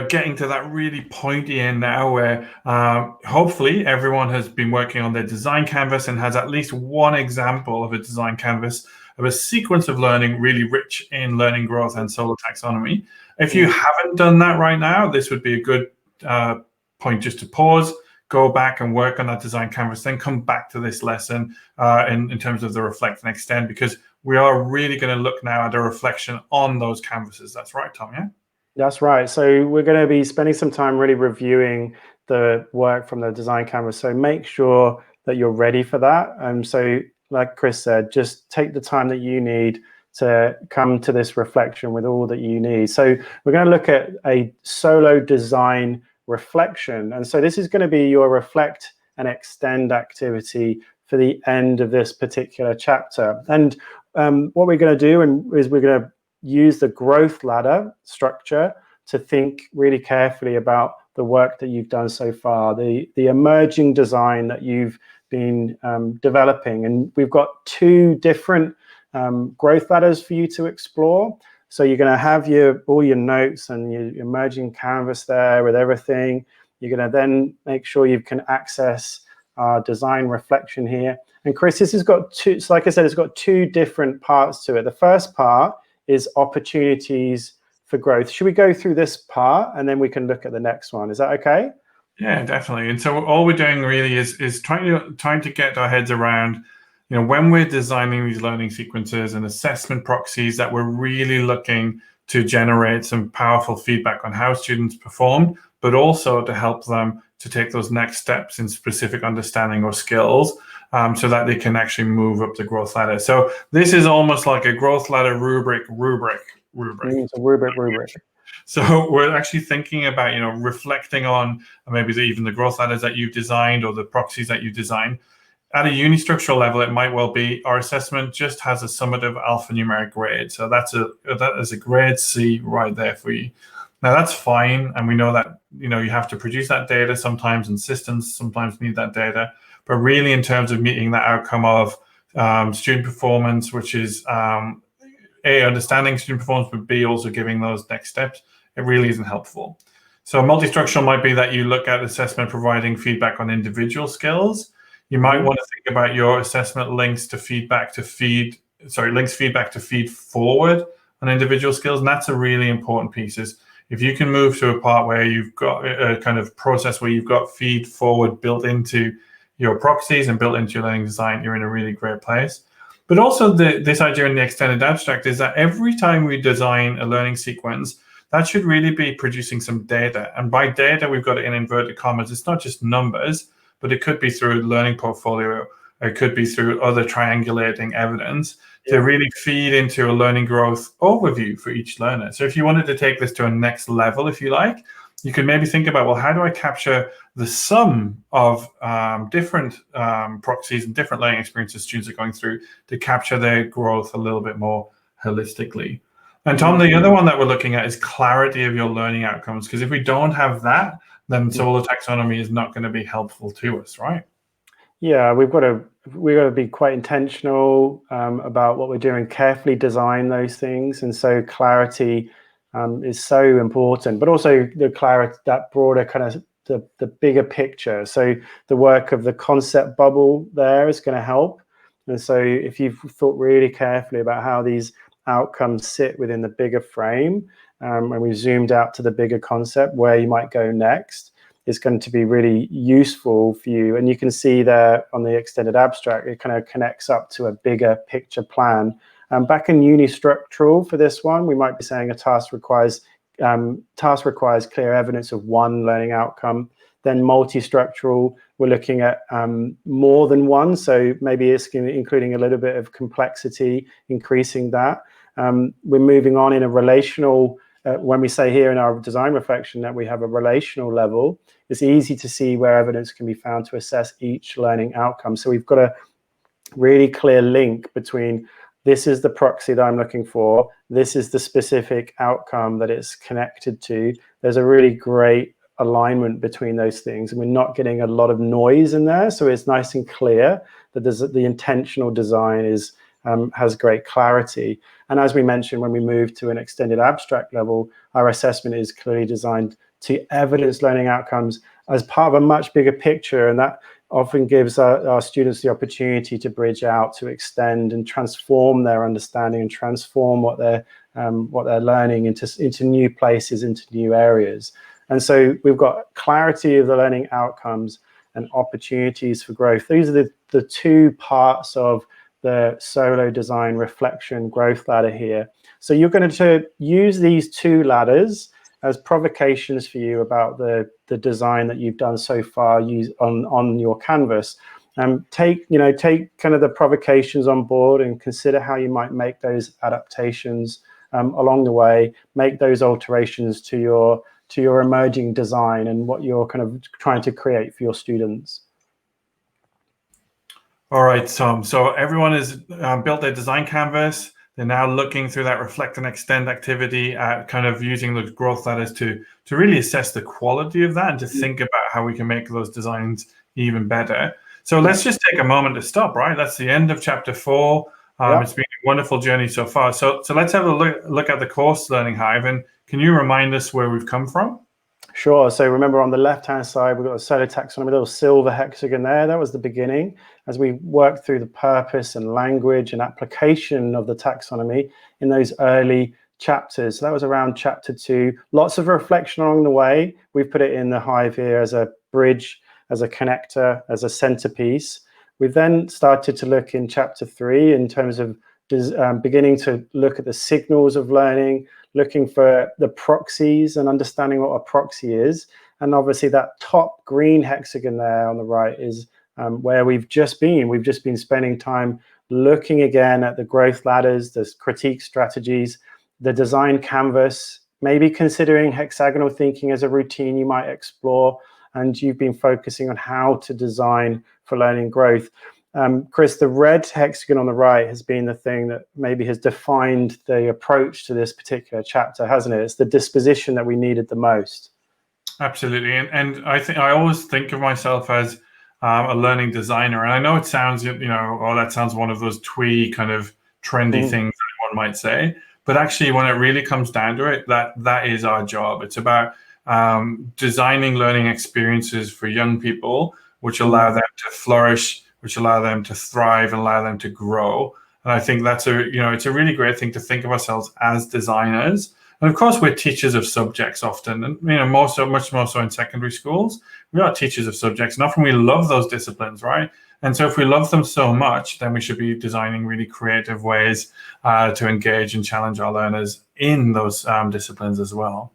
are getting to that really pointy end now where hopefully everyone has been working on their design canvas and has at least one example of a design canvas of a sequence of learning really rich in learning growth and solar taxonomy. If you haven't done that right now, this would be a good point just to pause, go back and work on that design canvas, then come back to this lesson in terms of the reflect and extend, because we are really going to look now at a reflection on those canvases. That's right, Tom, yeah? That's right. So we're going to be spending some time really reviewing the work from the design canvas. So make sure that you're ready for that. So like Chris said, just take the time that you need to come to this reflection with all that you need. So we're going to look at a solo design reflection. And so this is going to be your reflect and extend activity for the end of this particular chapter. And what we're going to do is we're going to use the growth ladder structure to think really carefully about the work that you've done so far, the emerging design that you've been developing. And we've got two different growth ladders for you to explore. So you're going to have all your notes and your emerging canvas there with everything. You're going to then make sure you can access our design reflection here. And Chris, this has got two, so like I said, it's got two different parts to it. The first part is opportunities for growth. Should we go through this part and then we can look at the next one? Is that okay? Yeah, definitely. And so all we're doing really is trying to get our heads around, when we're designing these learning sequences and assessment proxies, that we're really looking to generate some powerful feedback on how students perform, but also to help them to take those next steps in specific understanding or skills, so that they can actually move up the growth ladder. So this is almost like a growth ladder rubric. It's a rubric. So we're actually thinking about, reflecting on maybe even the growth ladders that you've designed or the proxies that you've designed. At a unistructural level, it might well be our assessment just has a summative alphanumeric grade. So that is a grade C right there for you. Now that's fine, and we know that you have to produce that data sometimes, and systems sometimes need that data. But really, in terms of meeting that outcome of student performance, which is A, understanding student performance, but B, also giving those next steps, it really isn't helpful. So multi-structural might be that you look at assessment providing feedback on individual skills. You might want to think about your assessment links feedback to feed forward on individual skills. And that's a really important piece. Is if you can move to a part where you've got a kind of process where you've got feed forward built into your proxies and built into your learning design, you're in a really great place. But also this idea in the extended abstract is that every time we design a learning sequence, that should really be producing some data. And by data, we've got it in inverted commas. It's not just numbers, but it could be through learning portfolio. It could be through other triangulating evidence to really feed into a learning growth overview for each learner. So if you wanted to take this to a next level, if you like, you could maybe think about, well, how do I capture the sum of different proxies and different learning experiences students are going through to capture their growth a little bit more holistically. And Tom, the other one that we're looking at is clarity of your learning outcomes, because if we don't have that, then solar taxonomy is not going to be helpful to us, right? Yeah, we've got to be quite intentional about what we're doing, carefully design those things, and so clarity is so important. But also the clarity, that broader kind of the bigger picture. So the work of the concept bubble there is going to help. And so if you've thought really carefully about how these outcomes sit within the bigger frame, and we've zoomed out to the bigger concept where you might go next, is going to be really useful for you. And you can see there on the extended abstract, it kind of connects up to a bigger picture plan. Back in unistructural for this one, we might be saying a task requires clear evidence of one learning outcome. Then multi-structural, we're looking at more than one, so maybe it's including a little bit of complexity, increasing that. We're moving on in a relational, when we say here in our design reflection that we have a relational level, it's easy to see where evidence can be found to assess each learning outcome. So we've got a really clear link between this is the proxy that I'm looking for, this is the specific outcome that it's connected to. There's a really great alignment between those things, and we're not getting a lot of noise in there, so it's nice and clear that the intentional design is has great clarity. And as we mentioned, when we move to an extended abstract level, our assessment is clearly designed to evidence learning outcomes as part of a much bigger picture. And that often gives our students the opportunity to bridge out, to extend and transform their understanding and transform what they're learning into new places, into new areas. And so we've got clarity of the learning outcomes and opportunities for growth. These are the two parts of the solo design reflection growth ladder here. So you're going to use these two ladders as provocations for you about the design that you've done so far on your canvas. Take kind of the provocations on board and consider how you might make those adaptations along the way, make those alterations to your emerging design and what you're kind of trying to create for your students. All right, Tom. So everyone has built their design canvas. They're now looking through that reflect and extend activity at kind of using those growth ladders to really assess the quality of that and to think about how we can make those designs even better. So let's just take a moment to stop, right? That's the end of chapter 4. It's been a wonderful journey so far. So let's have a look at the course Learning Hive. And can you remind us where we've come from? Sure. So remember, on the left-hand side, we've got a solo taxonomy, a little silver hexagon there. That was the beginning. As we worked through the purpose and language and application of the taxonomy in those early chapters. So that was around chapter 2. Lots of reflection along the way. We've put it in the Hive here as a bridge, as a connector, as a centerpiece. We've then started to look in chapter 3 in terms of beginning to look at the signals of learning, looking for the proxies and understanding what a proxy is. And obviously that top green hexagon there on the right is where we've just been. We've just been spending time looking again at the growth ladders, the critique strategies, the design canvas, maybe considering hexagonal thinking as a routine you might explore. And you've been focusing on how to design for learning growth. Chris, the red hexagon on the right has been the thing that maybe has defined the approach to this particular chapter, hasn't it? It's the disposition that we needed the most. Absolutely. And I always think of myself as a learning designer. And I know it sounds, that sounds one of those twee kind of trendy things that one might say. But actually, when it really comes down to it, that is our job. It's about designing learning experiences for young people, which allow them to flourish, which allow them to thrive and allow them to grow. And I think that's it's a really great thing to think of ourselves as designers. And of course, we're teachers of subjects often, and much more so in secondary schools. We are teachers of subjects, and often we love those disciplines, right? And so if we love them so much, then we should be designing really creative ways to engage and challenge our learners in those disciplines as well.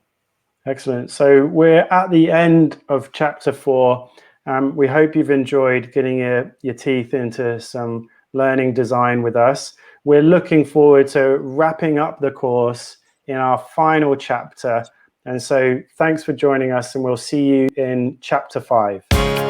Excellent. So we're at the end of chapter 4. We hope you've enjoyed getting your teeth into some learning design with us. We're looking forward to wrapping up the course in our final chapter. And so thanks for joining us, and we'll see you in chapter 5.